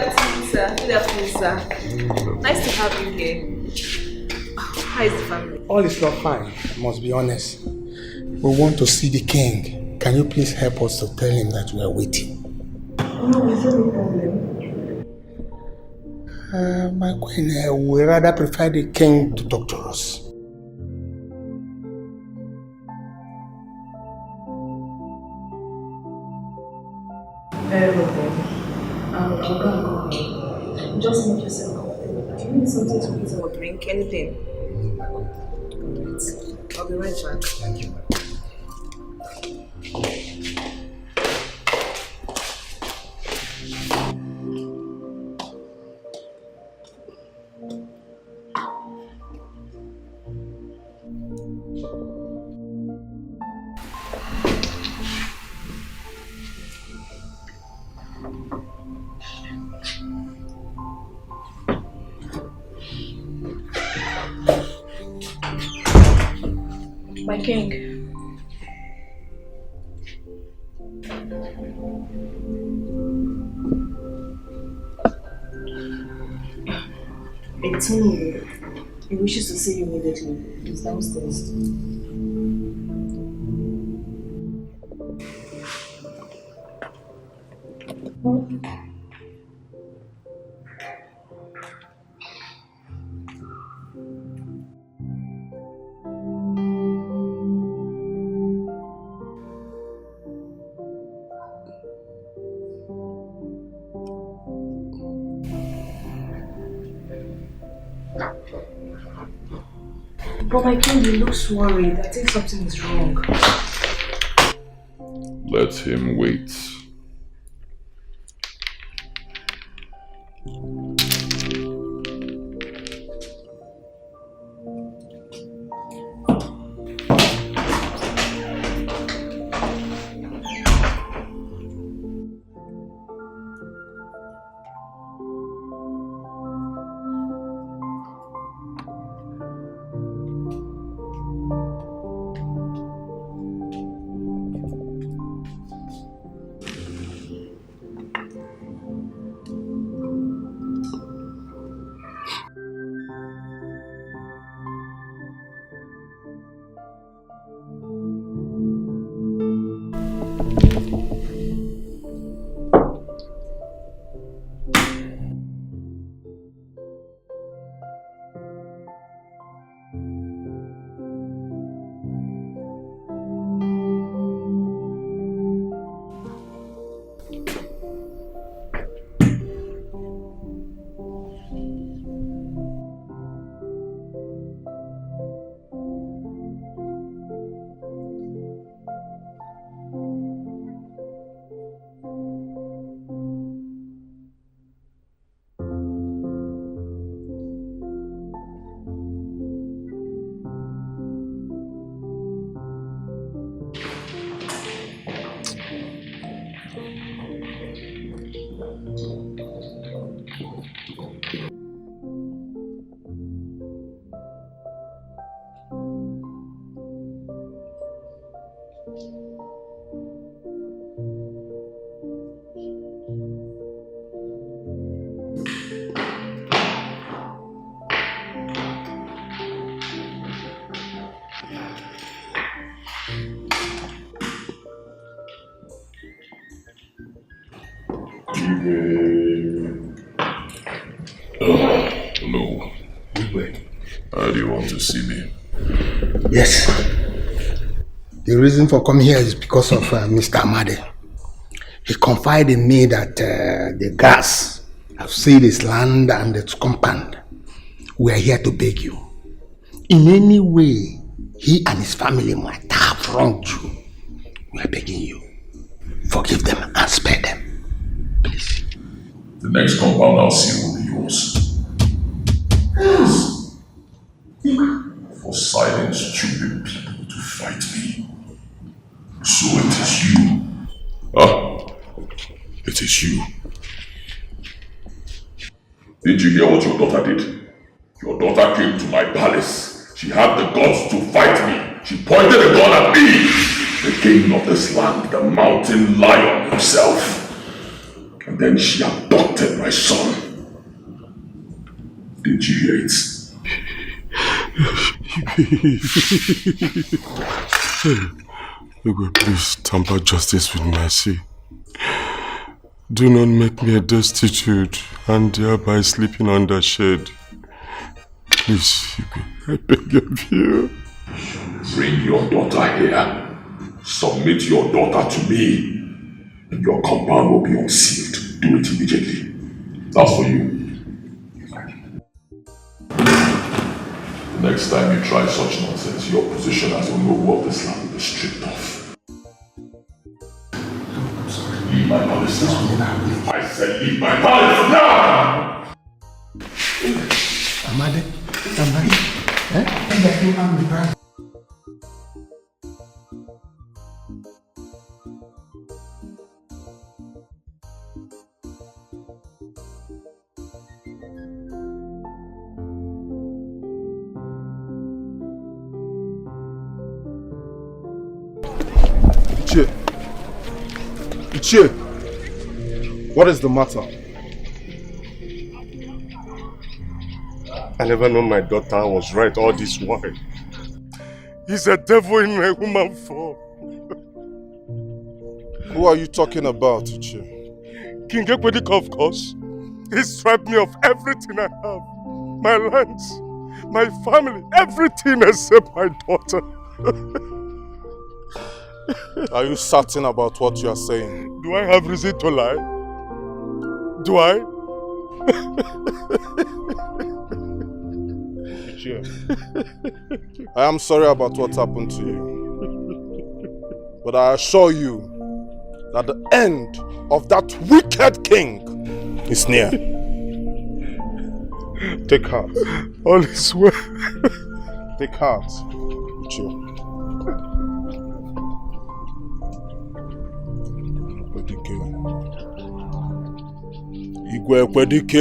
afternoon, sir. Good afternoon, sir. Nice to have you here. How is the family? All is not fine, I must be honest. We want to see the king. Can you please help us to tell him that we are waiting? No, is there no problem? My queen, we rather prefer the king to talk to us. Very well then. I'll go and call him. Just make yourself comfortable. Do you need something to eat or drink? Anything? Alright. I'll be right back. Thank you. My king. It's me. He wishes to see you immediately. He's downstairs. But my king, he looks worried. I think something is wrong. Let him wait. Hello. Do you want to see me? Yes. The reason for coming here is because of Mr. Amade. He confided in me that the guards have seized his land and its compound. We are here to beg you. In any way he and his family might have wronged you, we are begging you. Forgive them and spare them. Please. The next compound I'll see will be yours. Yes. For silent, stupid people to fight me. So it is you. It is you. Did you hear what your daughter did? Your daughter came to my palace. She had the guts to fight me. She pointed a gun at me. The king of this land, the mountain lion himself. And then she abducted my son. Did you hear it? Igwe, please temper justice with mercy. Do not make me a destitute and thereby sleeping under shade. Please, Igwe, I beg of you. Bring your daughter here. Submit your daughter to me. And your compound will be unsealed. Do it immediately. That's for you. Next time you try such nonsense, your position as Onowu of this land will be stripped off. Leave my palace now. I said leave my palace now! Amade. Ichie, what is the matter? I never knew my daughter was right all this while. He's a devil in my woman form. Who are you talking about, Ichie? King Ekwedik, of course. He stripped me of everything I have. My lands, my family, everything except my daughter. Are you certain about what you are saying? Do I have reason to lie? Do I? I am sorry about what happened to you. But I assure you that the end of that wicked king is near. Take heart. All is well. Take heart, Ichie. Igwe Ekwedik.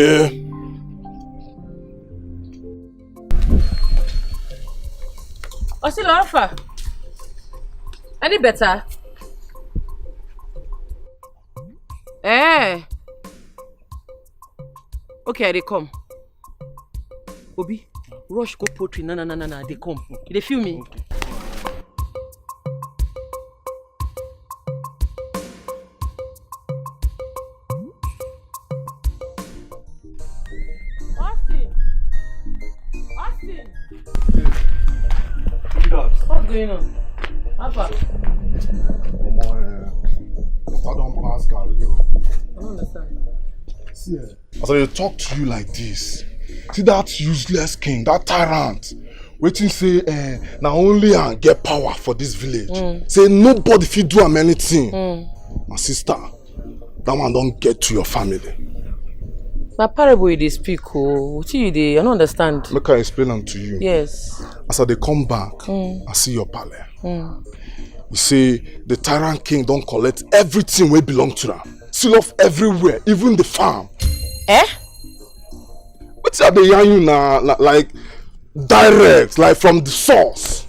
Osilo Alpha. Any better? Okay, they come. Obi, rush go poultry. No, they come. They feel me. Okay. What's going on? Alpha? I don't pass, Carl. I don't understand. See, as I talk to you like this, see that useless king, that tyrant, waiting say, now only I get power for this village. Say nobody fit do am anything. My sister, that one don't get to your family. Na parable you dey speak, oh. What you dey? I don't understand. Make I explain them to you. Yes. As I dey come back, I see your palace. You say the tyrant king don't collect everything wey belong to them. Seal off everywhere, even the farm. What's that they yarn you now? Like direct, like from the source.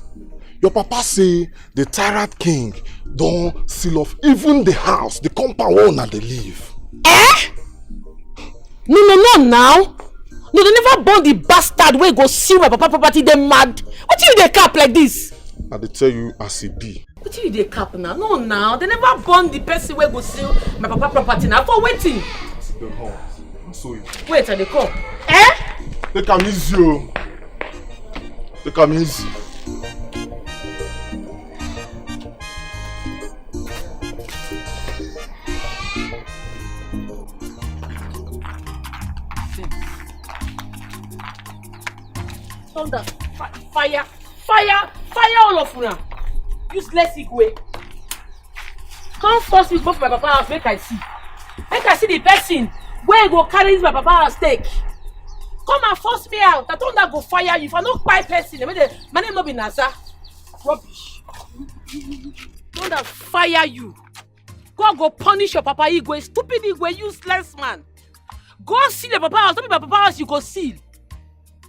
Your papa say the tyrant king don't seal off even the house, the compound where una dey live. No, now. No, they never born the bastard wey go seal my papa property. They mad. What you dey cap like this? I dey tell you as it be. What you dey cap now? No, now. They never born the person wey go seal my papa property. Now for waiting. Wait, I dey come. Take am easy, oh. Take am easy. Thunder, fire all of una. Useless Igwe. Come force me go for my papa house, make I see. Make I see the person where go carry this my papa house take. Come and force me out. I thunder go fire you. If I don't buy person, my name no be Naza. Rubbish. Thunder fire you. God go punish your papa Igwe. Stupid Igwe, useless man. Go seal your papa house. Don't be my papa house, you go seal.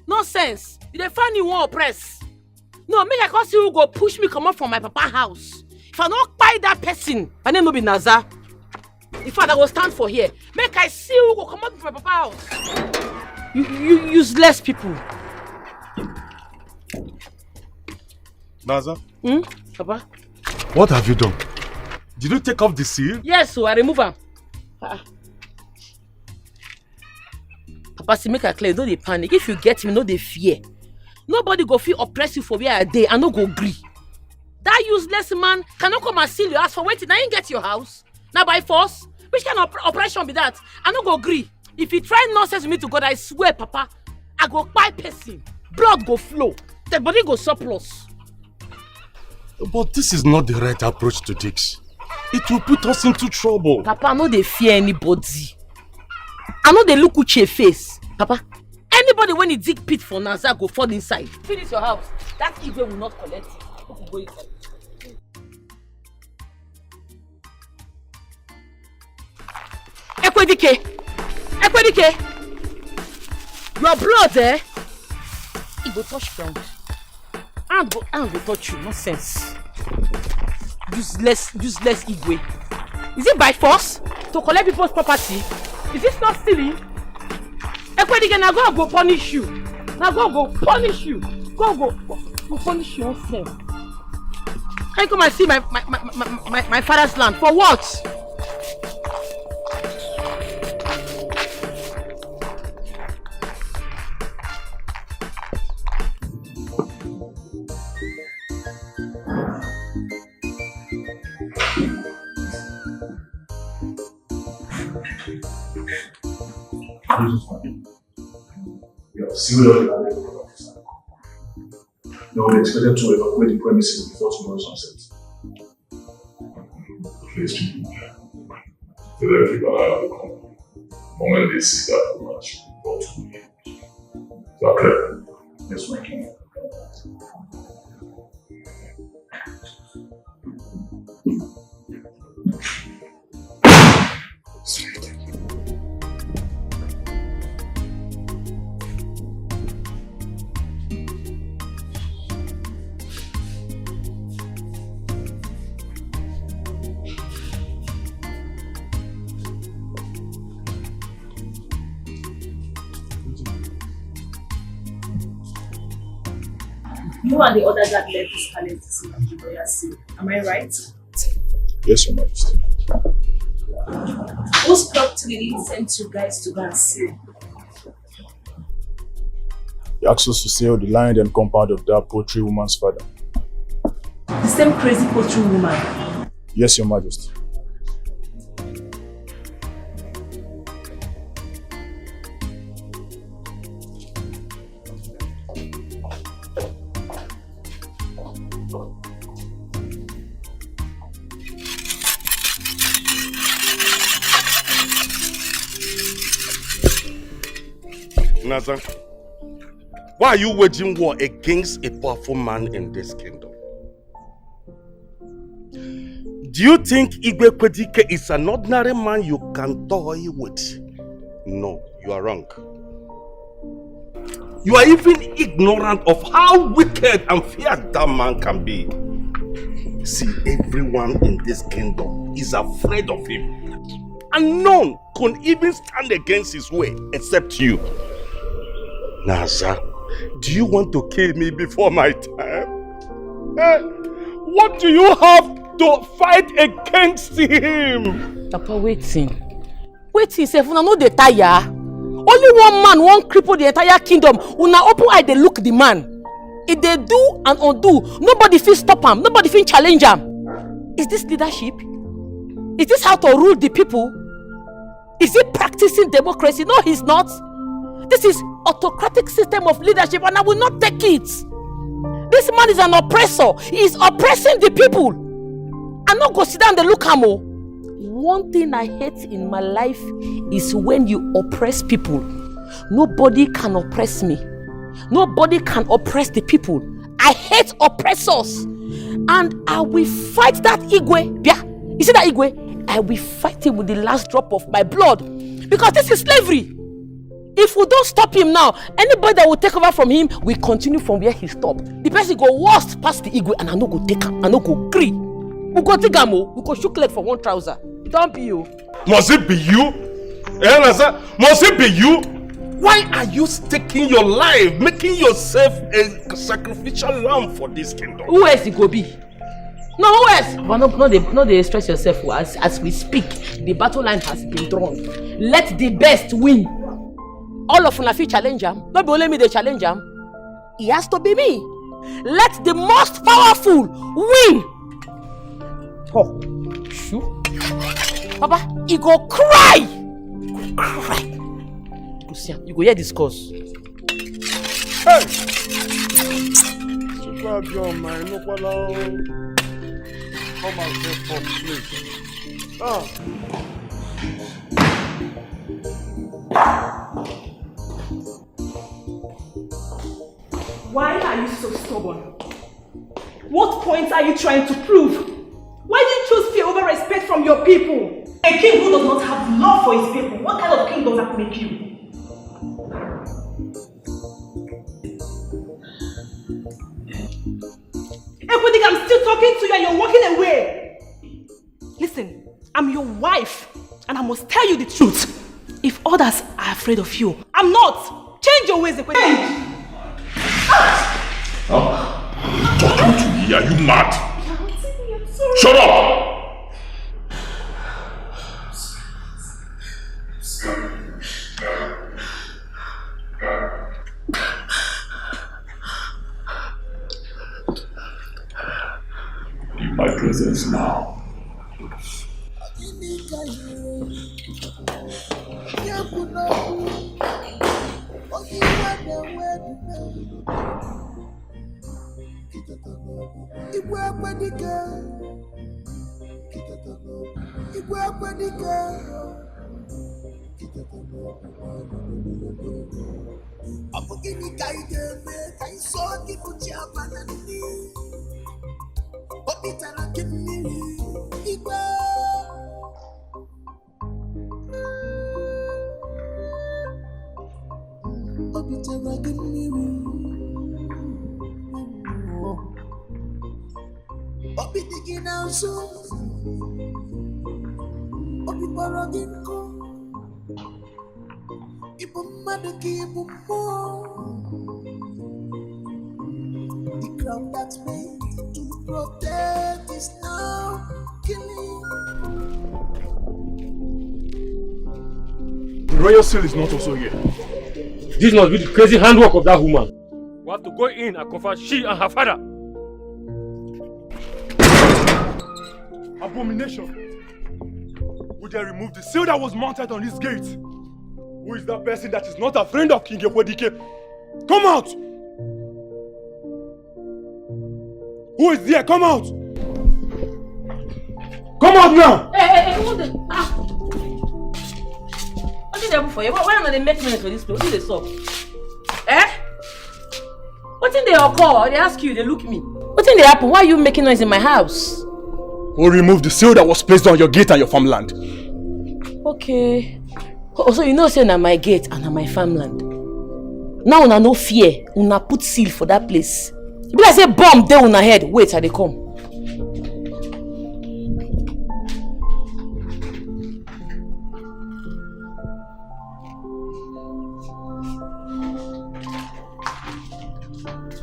Nonsense. You dey find you wan oppress. No, make I come see who go push me come up from my papa house. If I don't buy that person, my name no be Naza. In fact, I will stand for here. Make I see who will come out from my papa house. You useless people. Naza? Papa? What have you done? Did you take off the seal? Yes, so I remove him. Papa, see, make a clear, no dey panic. If you get him, no dey fear. Nobody go feel oppress you for where I dey and no go agree. That useless man cannot come and seal your house for waiting. Now you get your house. Now by force. Which kind of oppression be that? I no go agree. If you try nonsense with me to God, I swear, Papa, I go buy person. Blood go flow. The body go surplus. But this is not the right approach to this. It will put us into trouble. Papa, I no dey fear anybody. I no dey look Uche face. Papa, anybody when he dig pit for Naza go fall inside. Finish your house. That Igwe will not collect it. Go inside. Ekwedike! Your blood, it go touch ground. And go touch you, nonsense. Useless Igwe. Is it by force to collect people's property? Is this not silly? Ekwedike, now go punish you. Now go punish you. Go punish yourself. Can you come and see my father's land? For what? We have sealed up the land of officer. Now we expected to evacuate the premises before tomorrow sunset. Please, people, tell them people I have to come. The moment they see that much, go to me. Is that clear? Yes, my king. You and the other guard left Escalating to see the lawyer see. Am I right? Yes, Your Majesty. Whose property sent you guys to go and see? He asked us to sail the land and compound of that poultry woman's father. The same crazy poultry woman? Yes, Your Majesty. Naza, why are you waging war against a powerful man in this kingdom? Do you think Igwe Kwedike is an ordinary man you can toy with? No, you are wrong. You are even ignorant of how wicked and fierce that man can be. See, everyone in this kingdom is afraid of him. And none can even stand against his way except you. Naza, do you want to kill me before my time? What do you have to fight against him? Papa, waiting, sef, una no dey tire. Only one man won't cripple the entire kingdom. Una open eye, they look the man. If they do and undo, nobody feel stop him, nobody feel challenge him. Is this leadership? Is this how to rule the people? Is he practicing democracy? No, he's not. This is autocratic system of leadership and I will not take it. This man is an oppressor. He is oppressing the people. I'm not going to sit down and look at him. One thing I hate in my life is when you oppress people. Nobody can oppress me. Nobody can oppress the people. I hate oppressors. And I will fight that Igwe. Yeah, you see that Igwe? I will fight him with the last drop of my blood. Because this is slavery. If we don't stop him now, anybody that will take over from him will continue from where he stopped. The person go worst past the Igwe and I no go take him. I no go agree. We go take him. We go shook leg for one trouser. It don't be you. Must it be you? Must it be you? Why are you staking your life, making yourself a sacrificial lamb for this kingdom? Who else it could be? No, who else? But no, they stress yourself. As we speak, the battle line has been drawn. Let the best win. All of you challenge him. Not only me, they challenge him. It has to be me. Let the most powerful win. Oh, sure. Papa, he go cry. He go cry. You go hear this course. Hey! Super girl, man. No problem. Come and get for please. Why are you so stubborn? What points are you trying to prove? Why do you choose fear over respect from your people? A king who does not have love for his people, what kind of king does that make you? I'm still talking to you and you're walking away. Listen, I'm your wife and I must tell you the truth. If others are afraid of you, I'm not. Change your ways. Change. Talking to me, are you mad? Shut up! In my presence now. The crown that's made to protect is now killing. The royal seal is not also here. This must be the crazy handwork of that woman. We have to go in and confront she and her father. Abomination! Would they remove the seal that was mounted on this gate? Who is that person that is not a friend of King Ekwedike? Come out! Who is there? Come out! Come out now! Hey, what the? What did they do for you? Why not they make noise for this place? What did they stop? What did they occur? They ask you, they look me. What did they happen? Why are you making noise in my house? Who removed the seal that was placed on your gate and your farmland? Okay. So you know say na my gate and na my farmland. Now una no fear. Una put seal for that place. If I say bomb dey una head, wait till they come.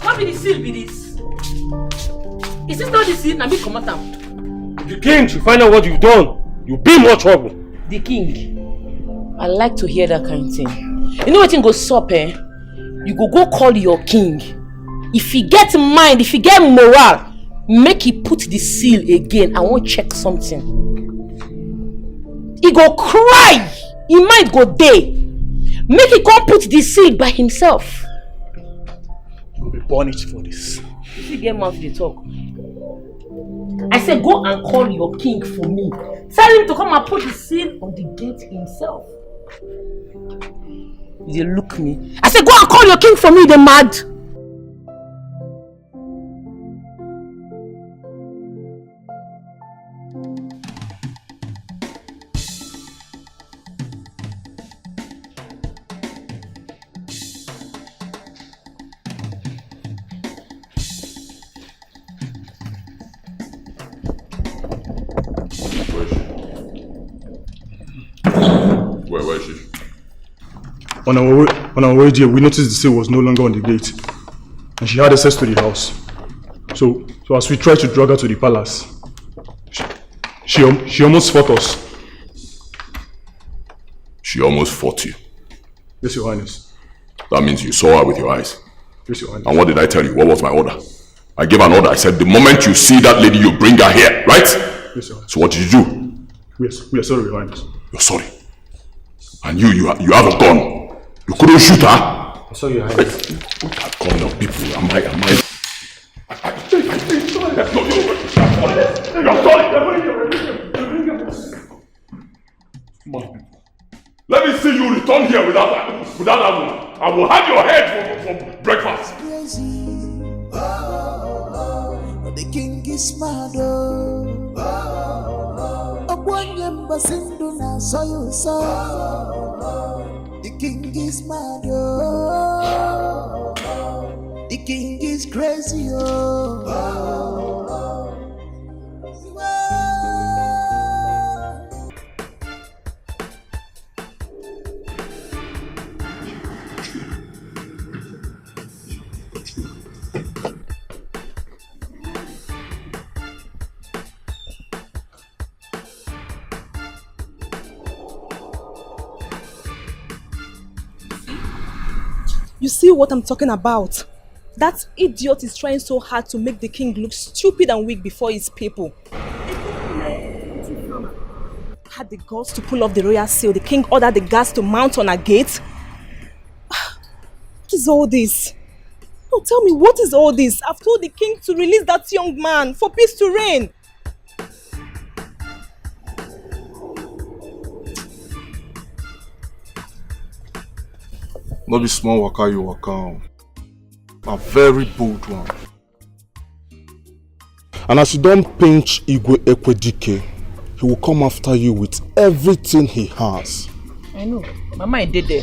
What be the seal be this? Is this not the seal? Na me comot am. The king should find out what you've done. You'll be more trouble. The king. I like to hear that kind of thing. You know what thing go sup, eh? You go call your king. If he get mind, if he get morale, make he put the seal again. I won't check something. He go cry. He might go day. Make he come put the seal by himself. You'll be punished for this. If you get mouth to talk. I said go and call your king for me. Tell him to come and put the seal on the gate himself. They look me. I said go and call your king for me, they mad. Where is she? On our way there, we noticed the seal was no longer on the gate. And she had access to the house. So as we tried to drag her to the palace, she almost fought us. She almost fought you? Yes, Your Highness. That means you saw her with your eyes? Yes, Your Highness. And what did I tell you? What was my order? I gave an order. I said, the moment you see that lady, you bring her here, right? Yes, Your Highness. So what did you do? Yes, we are sorry, Your Highness. You're sorry. And you have a gun. You couldn't shoot her? I'm sorry, Your Highness. What kind of people am I? Let me see you return here without that woman. I will have your head for breakfast. The king is mad. The king is mad. The king is crazy. You see what I'm talking about? That idiot is trying so hard to make the king look stupid and weak before his people. Had the guards to pull off the royal seal, the king ordered the guards to mount on a gate. What is all this? No, tell me, what is all this? I've told the king to release that young man for peace to reign. Not be small waka you waka. A very bold one. And as you don't pinch Igwe Ekwedike, he will come after you with everything he has. I know. My mind did there.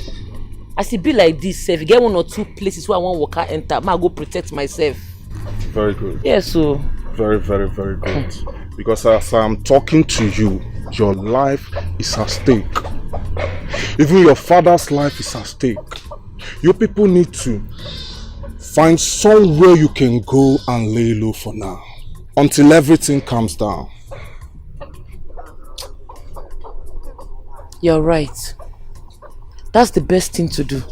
As it be like this, if you get 1 or 2 places where I want waka enter, I go protect myself. Very good. Yes, so. Very, very, very good. Because as I'm talking to you, your life is at stake. Even your father's life is at stake. You people need to find somewhere you can go and lay low for now. Until everything calms down. You're right. That's the best thing to do.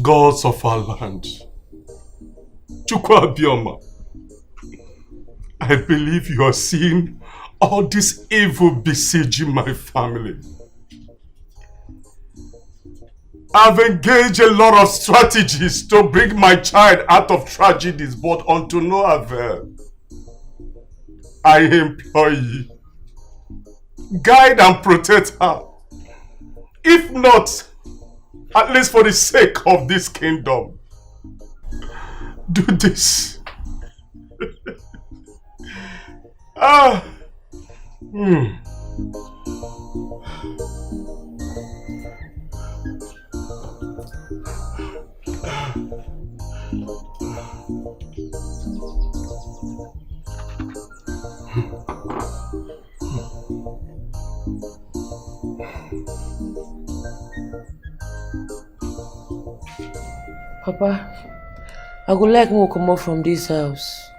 Gods of our land, Chukwa Bioma, I believe you are seeing all this evil besieging my family. I've engaged a lot of strategies to bring my child out of tragedies, but unto no avail. I implore you, guide and protect her. If not, at least for the sake of this kingdom, do this. Papa, I would like me to come out from this house.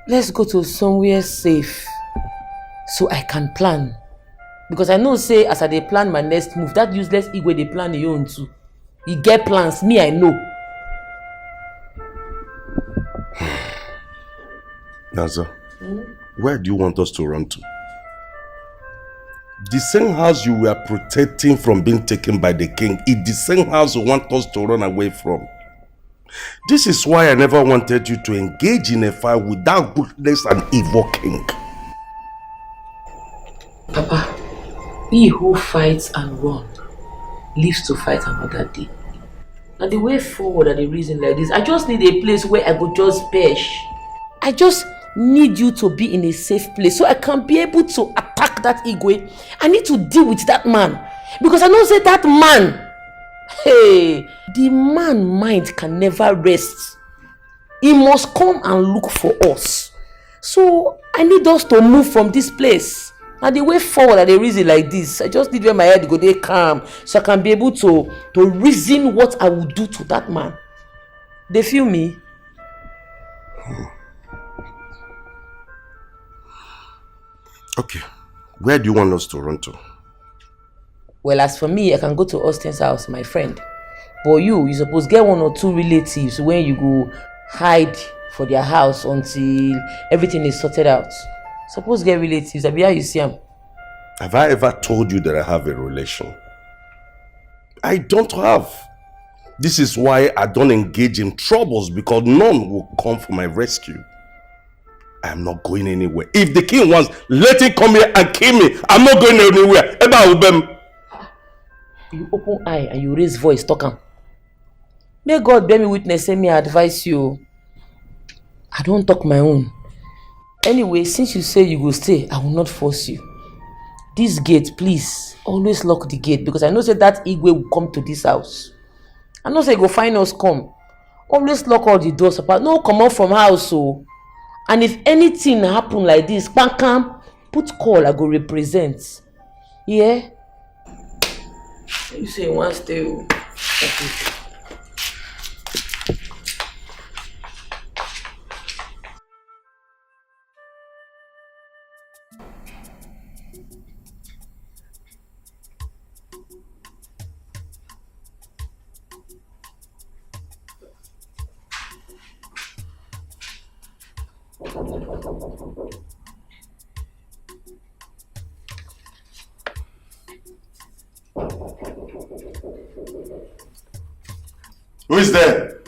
Let's go to somewhere safe so I can plan. Because I know say as I dey plan my next move, that useless Igwe dey plan his own too. He get plans, me I know. Naza, where do you want us to run to? The same house you were protecting from being taken by the king is the same house you want us to run away from. This is why I never wanted you to engage in a fight with that ruthless and evil king. Papa, he who fights and run lives to fight another day. Now the way forward and the reason like this, I just need a place where I could just bash. I just need you to be in a safe place so I can be able to attack that Igwe. I need to deal with that man. Because I know say that man, hey, the man mind can never rest. He must come and look for us. So I need us to move from this place. And the way forward and the reason like this, I just need where my head go dey calm so I can be able to reason what I will do to that man. They feel me? Okay. Where do you want us to run to? Well, as for me, I can go to Austin's house, my friend. But you suppose get 1 or 2 relatives when you go hide for their house until everything is sorted out. Suppose get relatives. I be how you see them. Have I ever told you that I have a relation? I don't have. This is why I don't engage in troubles, because none will come for my rescue. I am not going anywhere. If the king wants, let him come here and kill me. I'm not going anywhere. You open eye and you raise voice, talk am. May God bear me witness, say me advise you. I don't talk my own. Anyway, since you say you go stay, I will not force you. This gate, please, always lock the gate, because I know say that Igwe will come to this house. I know say go find us come. Always lock all the doors apart. No come out from house, so. And if anything happen like this, Pankam, put call, I go represent. Yeah? You say you want to stay. Okay. Who is there?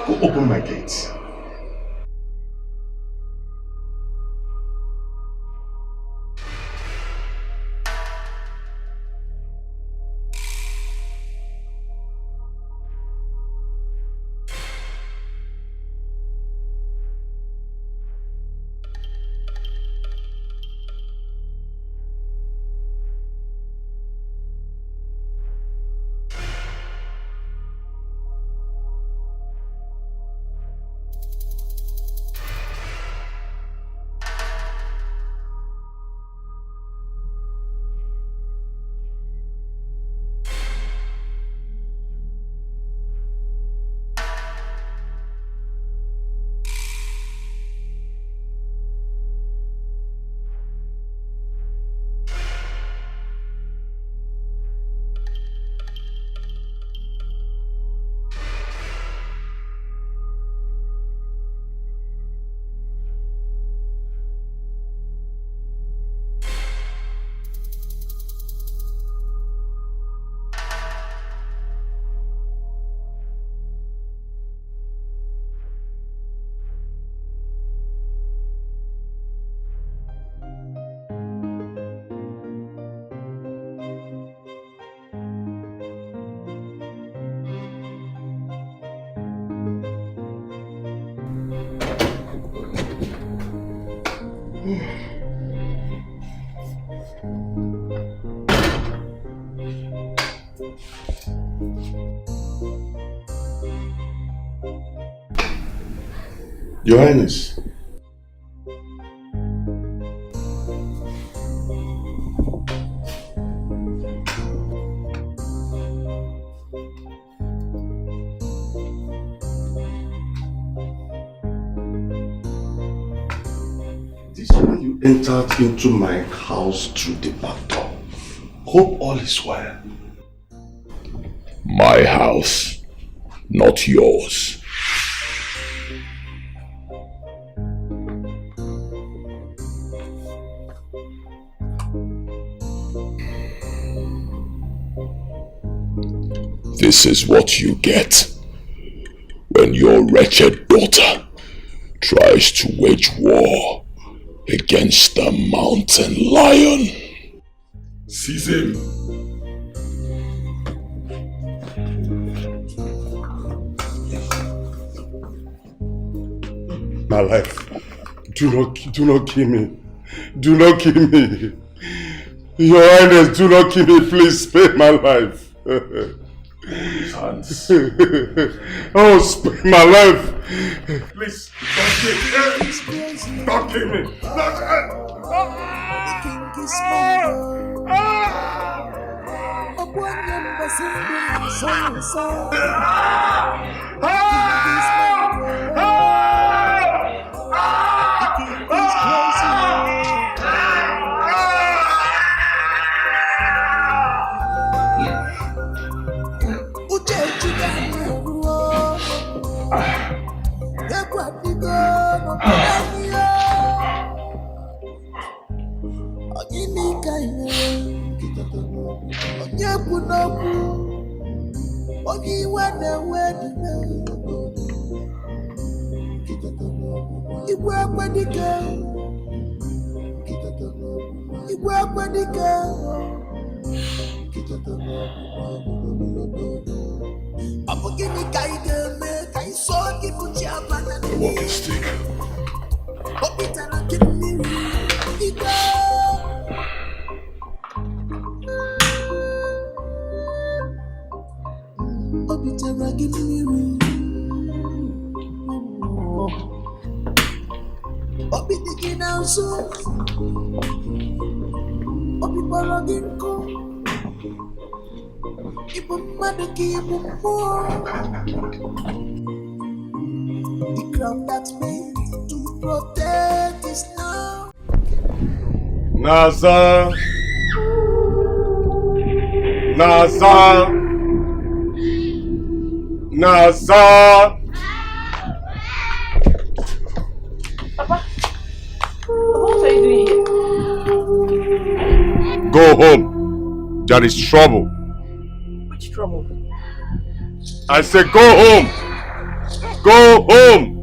Who opened my gates? Your Highness. is when you entered into my house through the back door. Hope all is well. My house, not yours. This is what you get when your wretched daughter tries to wage war against the mountain lion. Seize him. My life, do not kill me. Do not kill me. Your Highness, do not kill me. Please spare my life. His hands. Oh, spare my life. Please, don't kill me. Don't kill me. The walking stick. The ground that's made to protect is now. Naza. Papa, what are you doing here? Go home. There is trouble. Which trouble? I said go home. Go home.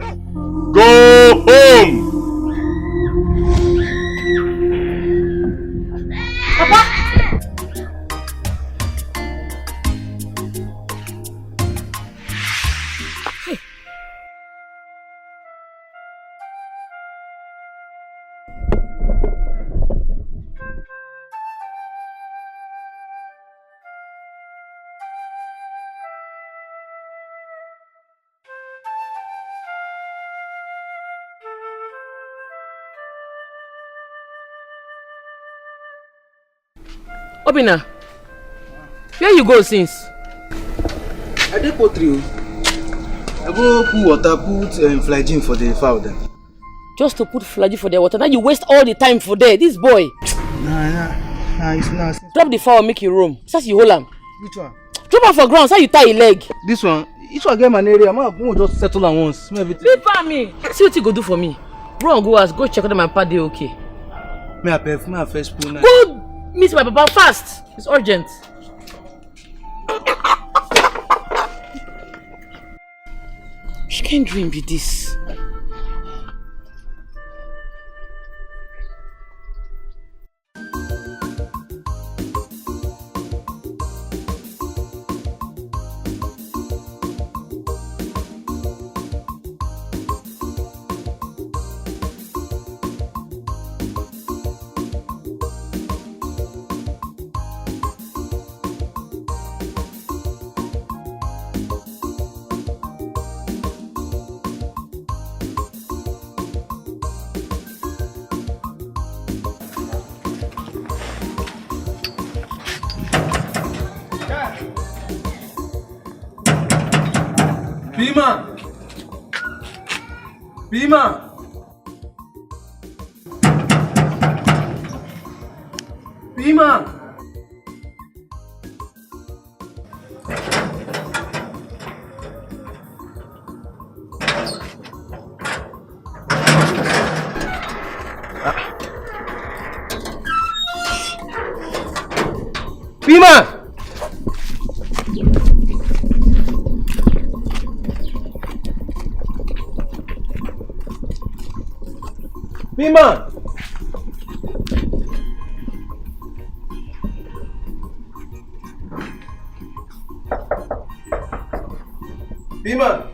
Go home. Papa! Obina, where you go since? I did poultry. I go put water, put flagyl for the fowl then. Just to put flagyl for their water. Now you waste all the time for there. This boy. Nah, it's not. Drop the fowl, make you roam. Says you hold him. Which one? Drop him for ground, so you tie your leg. This one. Each one get malaria. Man, go just settle at once. Leave me. See what you go do for me. Run, go ask, go check on my party, okay? May I first spoon. Go meet my papa fast. It's urgent. She can't dream be this. Bima! Pima! Pima! Pima! Pima!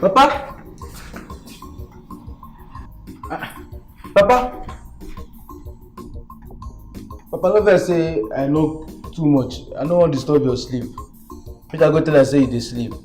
Papa? Papa? Papa, no vex say I know too much. I don't want to disturb your sleep. Make I go tell her say you dey sleep.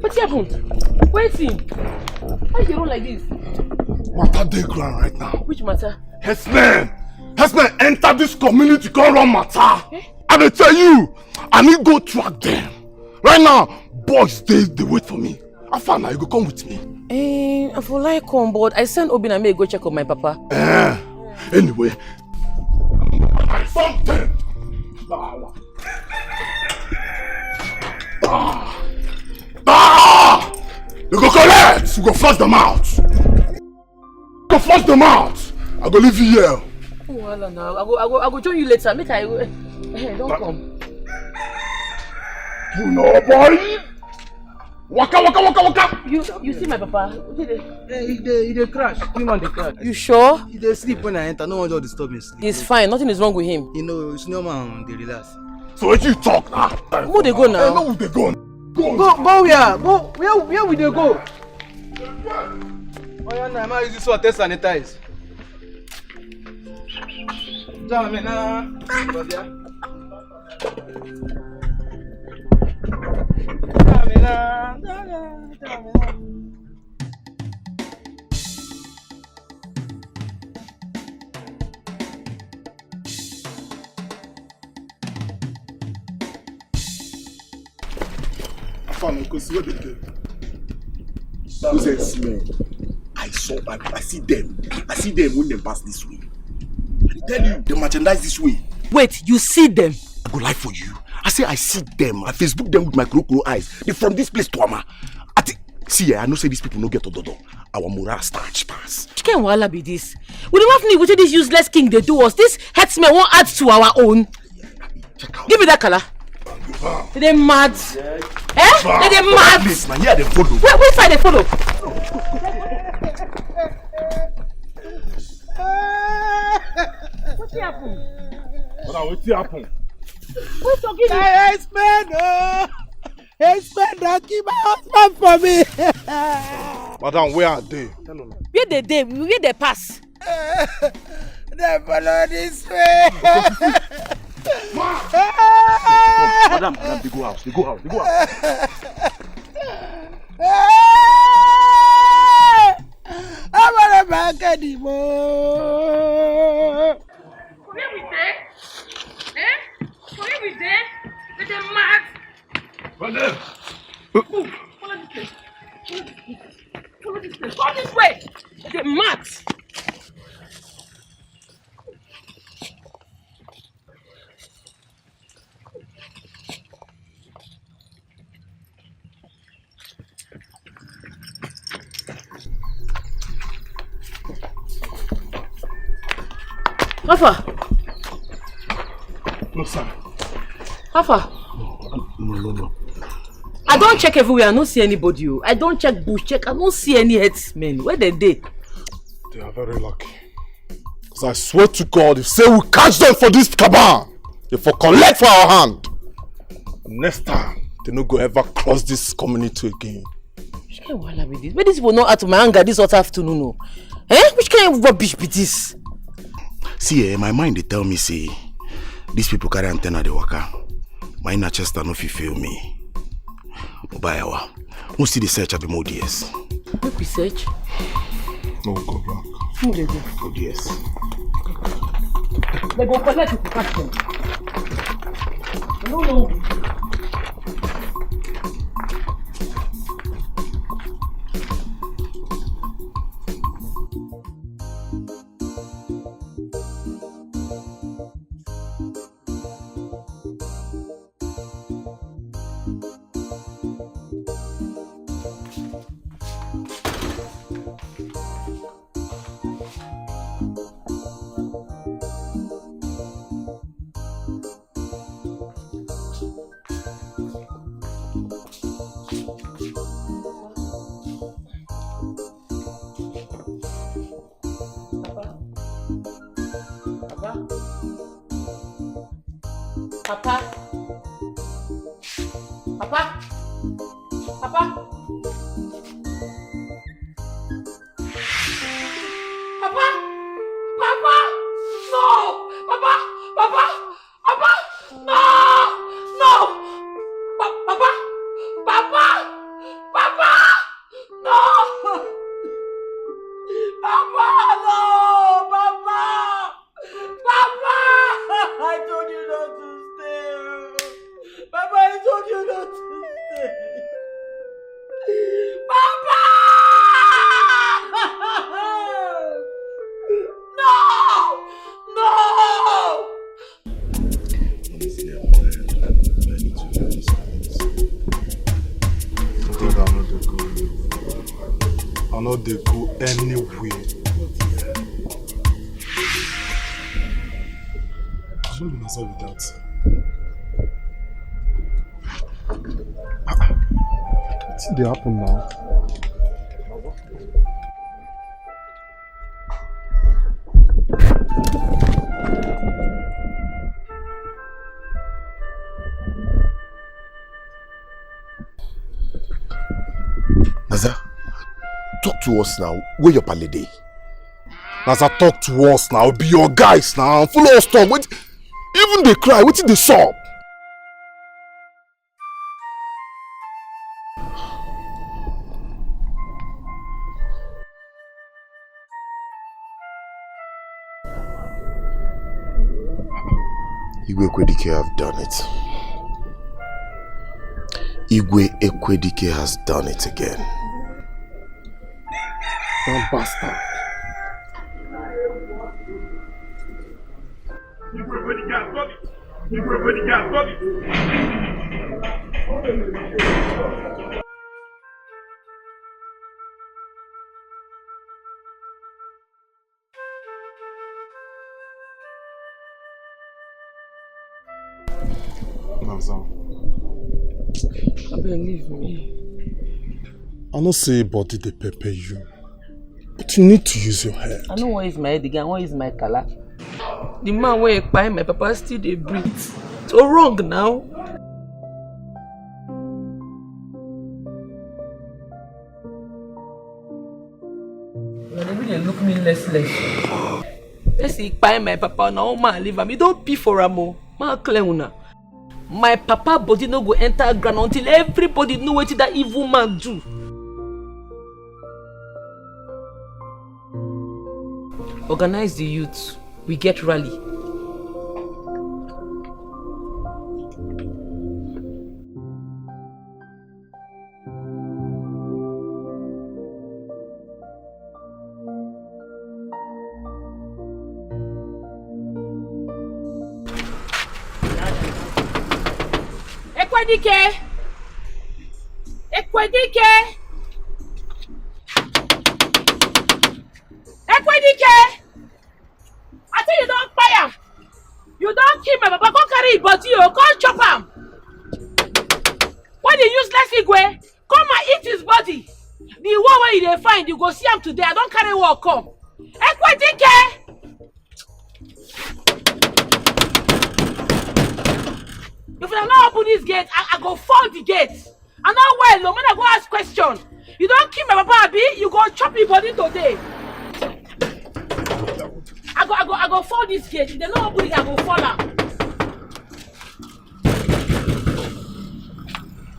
What happened? Waiting. Why you run like this? Matter dey ground right now. Which matter? Herdsmen enter this community, come run matter. Eh? And they tell you, I need go track them. Right now, boys they wait for me. How far now? You go come with me? I for like come, but I sent Obin and me go check on my papa. Anyway, something. You go collect. You go flush them out. I go leave you here. Oh, well, now I go join you later. Make I don't come. You know, boy. Waka. You see my papa? He dey crash. Pima dey crash. You sure? He dey sleep when I enter. No one just disturb him sleep. He's fine. Nothing is wrong with him. You know, it's normal. They relax. So what you talk now? Where they go now? Where they go? Go where? Go where we dey go? Oh yeah, now I use this one test sanitize. Jamina, I see them when they pass this way. I tell you, they merchandise this way. Wait, you see them? I go lie for you. I say I see them. I Facebook them with my crow eyes. They from this place to Ama. I know say these people no get ododo. Our moral starch pass. Can wala be this? We don't have to this useless king they do us. This headsman won't add to our own. Give me that color. They mad. Yeah. They mad. Please, man, here they follow. Where side they follow? What happened? What happened? Who's talking? Husband, don't keep my husband for me. Madam, where are they? Where they pass? They follow this way. Madam, they go out. I want to back anymore. Where we there? Where we there? With the mad. Madam. Follow this place. Go this way. The mad. How far? No, sir. How far? No. I don't check everywhere. I don't see anybody. I don't check bush check. I don't see any headsmen. Where they? They are very lucky. Because I swear to God, if say we catch them for this cabal, they for collect for our hand. Next time, they no go ever cross this community again. Which kind of wahala be this? But this will not out of my anger this hot afternoon. No. Which kind of rubbish be this? See, my mind they tell me say these people carry antenna they waka. My inner chest no fit fail me. Obayawa, who see the search at the ODS? Make we search. No, go back. Who they go? ODS. They go collect you to catch them. No. Papa. They go anywhere. I don't be myself with that. What's they happen now? Naza, talk to us now. Where your pale dey? Naza, talk to us now. Be your guys now. Follow us talk. Wait, even they cry. What did they sob? Igwe Ekwedike have done it. Igwe Ekwedike has done it again. That bastard. Igwe Ekwedike has done it. Igwe Ekwedike has done it. Naza, I believe me. I know say body they pepper you, but you need to use your head. I know what is my head again, what is my color. The man where I buy my papa still they breathe. So wrong now. Maybe they look me less. Let's see, buy my papa now, man leave him. You don't pee for him, man clear una. My papa body no go enter ground until everybody know what that evil man do. Organize the youth. We get rally. Ekwedike! Ekwedike! Ekwedike! I think you don't him body, you come chop him. When the useless Igwe come and eat his body, the one where you dey find, you go see him today. I don't carry work come. Ekwetike! If I not open this gate, I go fall the gate. I know well, when I go ask question. You don't kill my papa, Abi, you go chop me body today. I go fall this gate. If they not open it, I go fall out.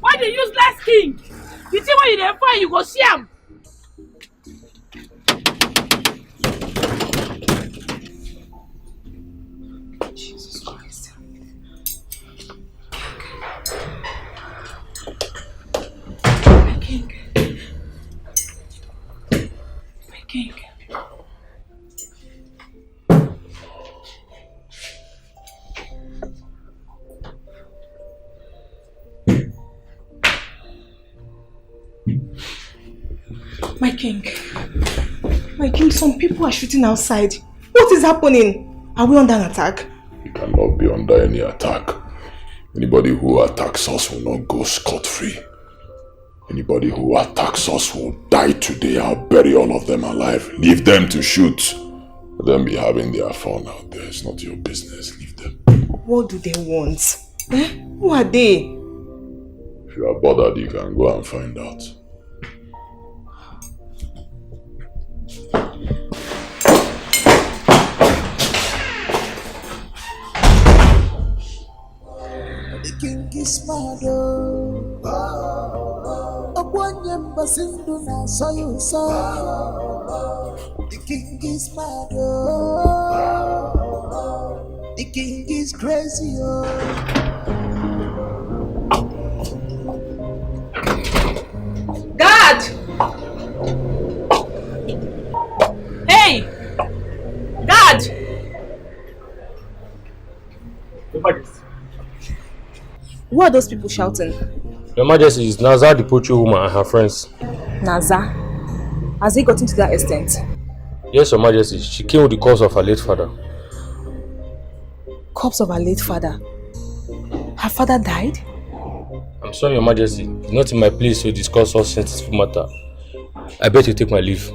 Why the useless king? You see what you dey find, you go see him. Jesus Christ. My king. My king. My king. My king, some people are shooting outside. What is happening? Are we under an attack? We cannot be under any attack. Anybody who attacks us will not go scot-free. Anybody who attacks us will die today. I'll bury all of them alive. Leave them to shoot. Let them be having their fun out there. It's not your business. Leave them. What do they want? Who are they? If you are bothered, you can go and find out. The king is mad, Abwanyemba sindu na sayusa. The king is mad, the king is crazy, God! Hey! God! Who are those people shouting? Your Majesty is Naza, the poultry woman, and her friends. Naza? Has he gotten to that extent? Yes, Your Majesty. She came with the corpse of her late father. Corpse of her late father? Her father died? I'm sorry, Your Majesty. It's not in my place to discuss such sensitive matter. I beg you take my leave.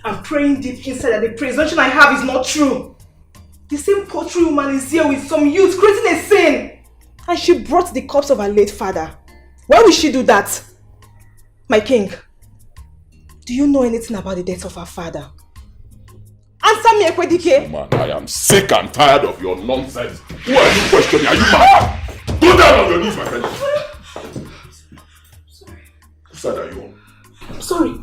I'm praying deep inside that the presumption I have is not true. The same poultry woman is here with some youth creating a scene. And she brought the corpse of her late father. Why would she do that? My king, do you know anything about the death of her father? Answer me, Ekwedike. Man, I am sick and tired of your nonsense. Who are you questioning? Are you mad? Go down on your knees, my friend. Sorry. Whose side are you on? I'm sorry,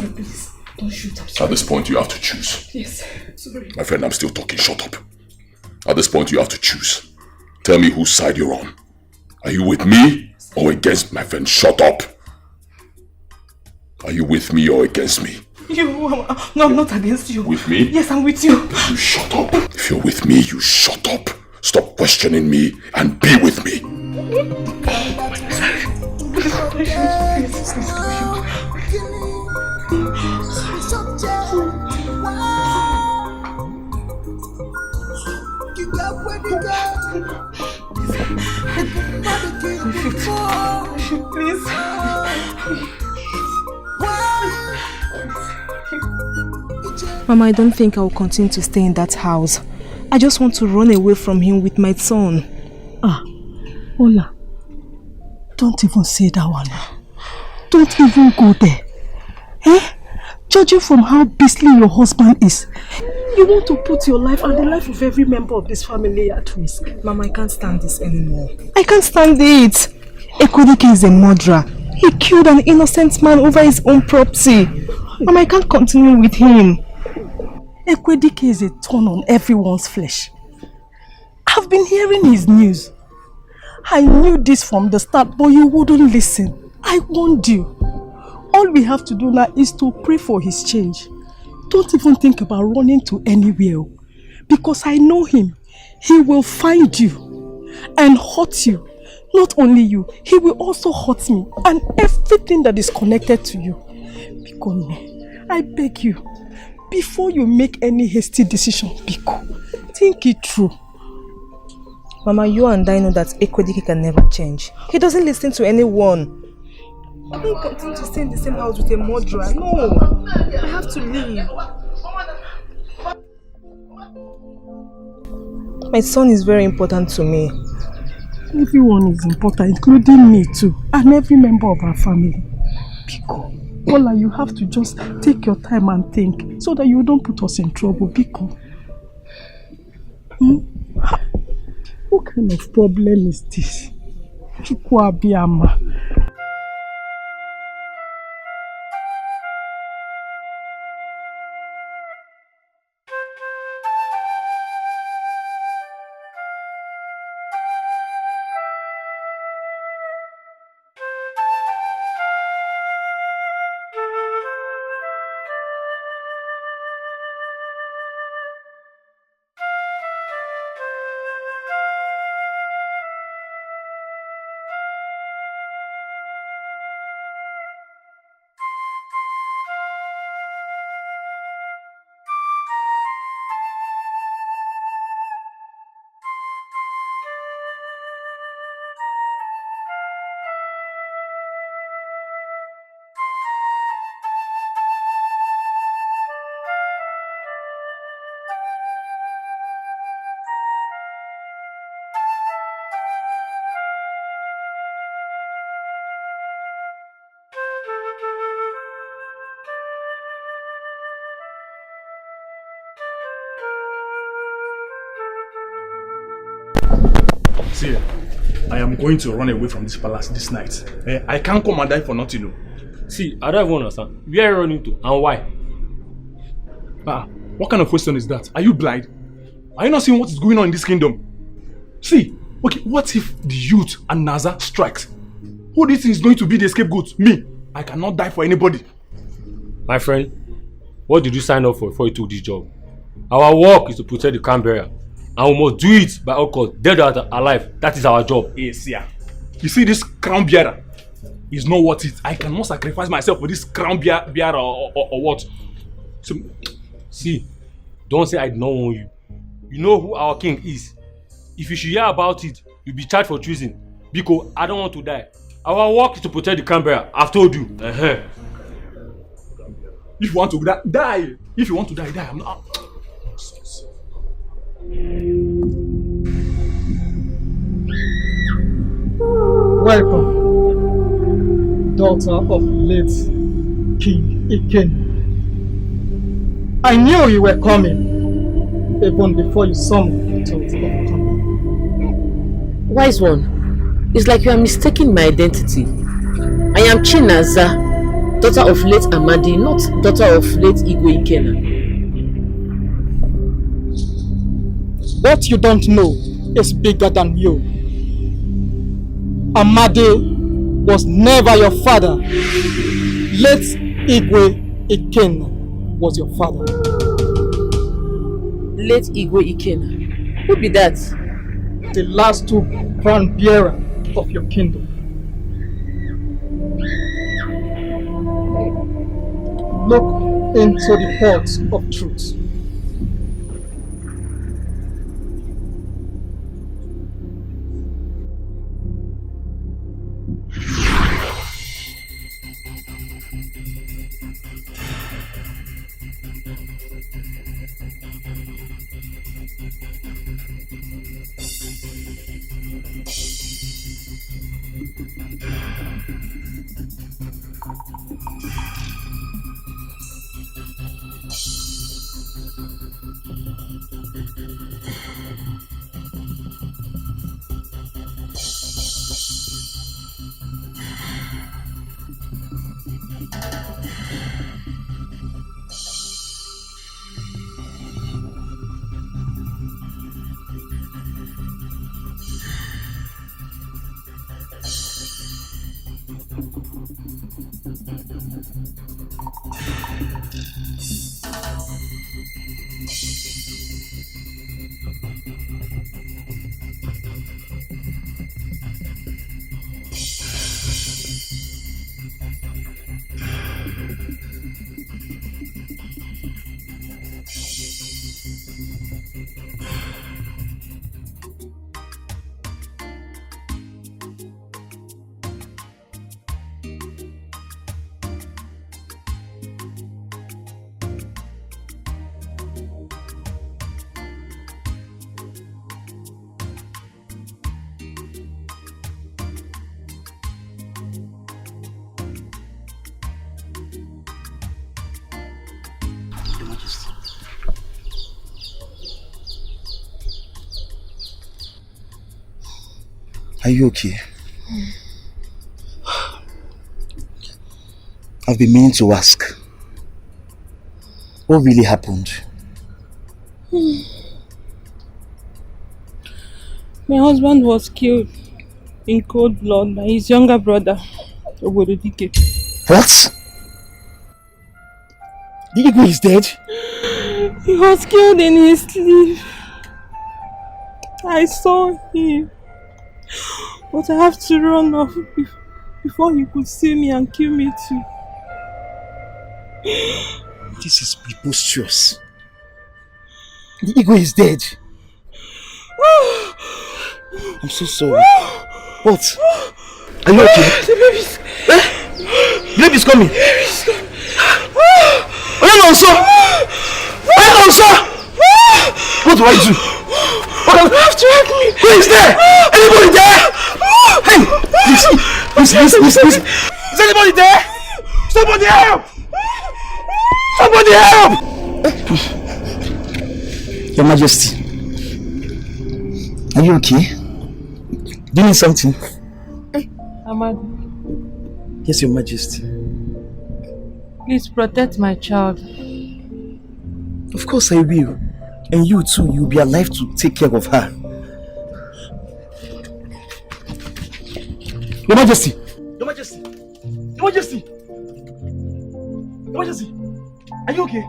please. Don't shoot, I'm sorry. At this point, you have to choose. Yes, sorry. My friend, I'm still talking. Shut up. At this point, you have to choose. Tell me whose side you're on. Are you with me or against my friend? Shut up. Are you with me or against me? No, I'm not against you. With me? Yes, I'm with you. You shut up. If you're with me, you shut up. Stop questioning me and be with me. Please. Mama, I don't think I will continue to stay in that house. I just want to run away from him with my son. Ola, don't even say that one. Don't even go there. Judging from how beastly your husband is, you want to put your life and the life of every member of this family at risk. Mama, I can't stand this anymore. I can't stand it. Ekwedike is a murderer. He killed an innocent man over his own property. Mama, I can't continue with him. Ekwedike is a thorn on everyone's flesh. I've been hearing his news. I knew this from the start, but you wouldn't listen. I warned you. All we have to do now is to pray for his change. Don't even think about running to anywhere. Because I know him. He will find you and hurt you. Not only you, he will also hurt me and everything that is connected to you. Biko, I beg you, before you make any hasty decision, Biko, think it through. Mama, you and I know that Ekwedike can never change. He doesn't listen to anyone. I won't continue to stay in the same house with a murderer. No, I have to leave. My son is very important to me. Everyone is important, including me too, and every member of our family. Biko, Ola, you have to just take your time and think, so that you don't put us in trouble, Biko. What kind of problem is this? Chukwu Abiyama. See, I am going to run away from this palace this night. I can't come and die for nothing. No. See, I don't even understand. Where are you running to and why? What kind of question is that? Are you blind? Are you not seeing what is going on in this kingdom? See, okay, what if the youth and Naza strikes? Who do you think is going to be the scapegoat? Me. I cannot die for anybody. My friend, what did you sign up for before you took this job? Our work is to protect the Canberra. And we must do it by all costs, dead or alive. That is our job. Yes, yeah. You see, this crown bearer is not worth it. I cannot sacrifice myself for this crown bearer or what. So, see, don't say I did not warn you. You know who our king is. If you should hear about it, you'll be charged for treason. Because I don't want to die. Our work is to protect the Canberra. I've told you. If you want to die. If you want to die, die. I'm not. Welcome, daughter of late King Iken. I knew you were coming, even before you summoned to come. Wise one, it's like you are mistaking my identity. I am Chinaza, daughter of late Amadi, not daughter of late Igwe Ikena. What you don't know is bigger than you. Amadi was never your father. Late Igwe Ikena was your father. Late Igwe Ikena? Who be that? The last two crown bearer of your kingdom. Look into the hearts of truth. Are you okay? I've been meaning to ask. What really happened? My husband was killed in cold blood by his younger brother, Yul. What? The Igwe is dead? He was killed in his sleep. I saw him. But I have to run off before he could see me and kill me too. This is preposterous. The Igwe is dead. I'm so sorry. What? Are you okay? The baby's... The baby's coming. What do I do? You have to help me. Who is there? Anybody there? Hey! Listen. Is anybody there? Somebody help! Somebody help! Your Majesty. Are you okay? Do you need something? Amadi, Yes, Your Majesty. please protect my child. Of course I will. And you too, you'll be alive to take care of her. Your Majesty! Your Majesty! Your Majesty! Your Majesty! Are you okay?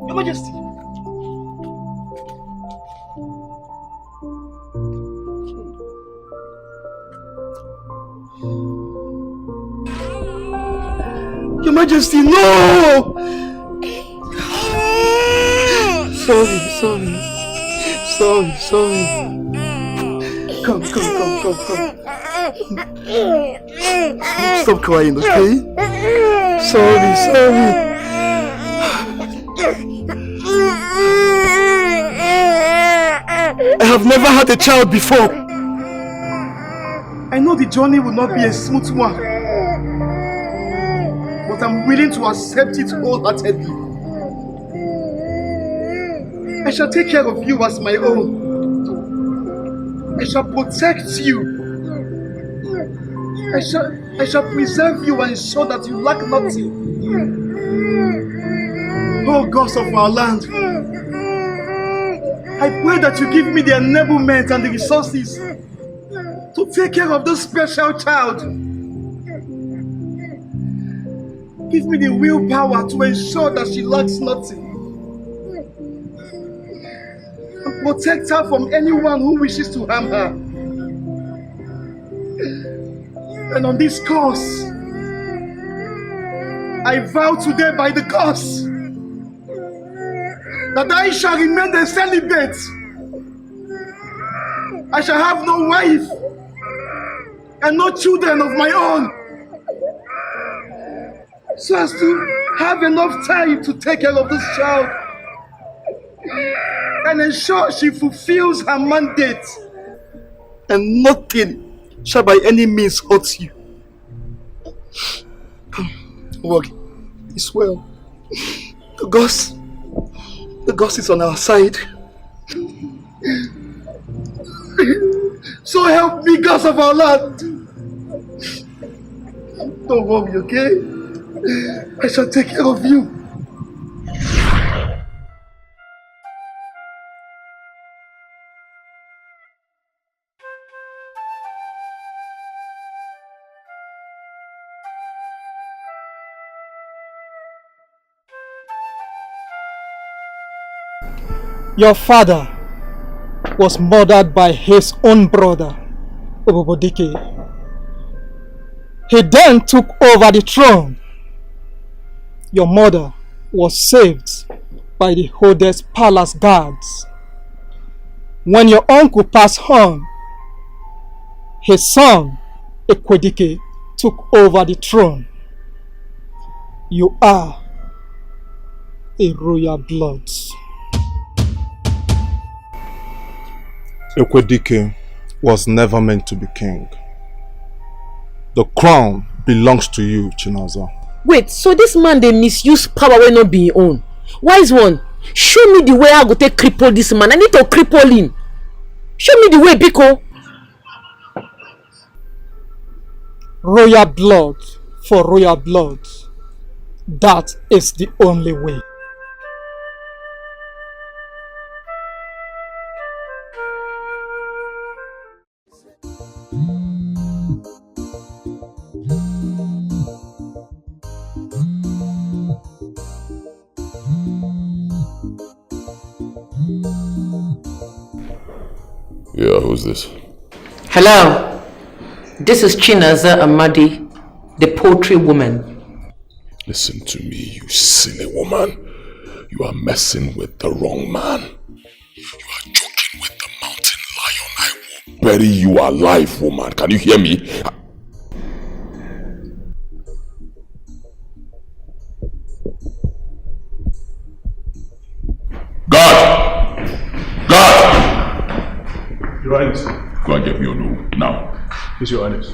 Your Majesty! Your Majesty, no! Sorry. Come. Stop crying, okay? Sorry. I have never had a child before. I know the journey will not be a smooth one, but I'm willing to accept it wholeheartedly. I shall take care of you as my own. I shall protect you. I shall preserve you and ensure that you lack nothing. Oh gods of our land, I pray that you give me the enablement and the resources to take care of this special child. Give me the willpower to ensure that she lacks nothing. And protect her from anyone who wishes to harm her. And on this course, I vow today by the gods that I shall remain a celibate. I shall have no wife and no children of my own, so as to have enough time to take care of this child and ensure she fulfills her mandate, and nothing shall by any means hurt you. Work, it's well. The ghost is on our side. So help me, gods of our land. Don't worry, okay? I shall take care of you. Your father was murdered by his own brother, Obobodike. He then took over the throne. Your mother was saved by the Hode's palace guards. When your uncle passed on, his son, Ekwedike, took over the throne. You are a royal blood. Ekwedike was never meant to be king. The crown belongs to you, Chinaza. Wait, so this man they misuse power when not be his own. Wise one, show me the way I go take cripple this man. I need to cripple him. Show me the way, Biko. Royal blood for royal blood. That is the only way. Yeah, who's this? Hello, this is Chinaza Amadi, the poultry woman. Listen to me, you silly woman. You are messing with the wrong man. You are joking with the mountain lion. I will bury you alive, woman. Can you hear me? God! God! Your Highness. Go and get me Olu now. Yes, Your Highness.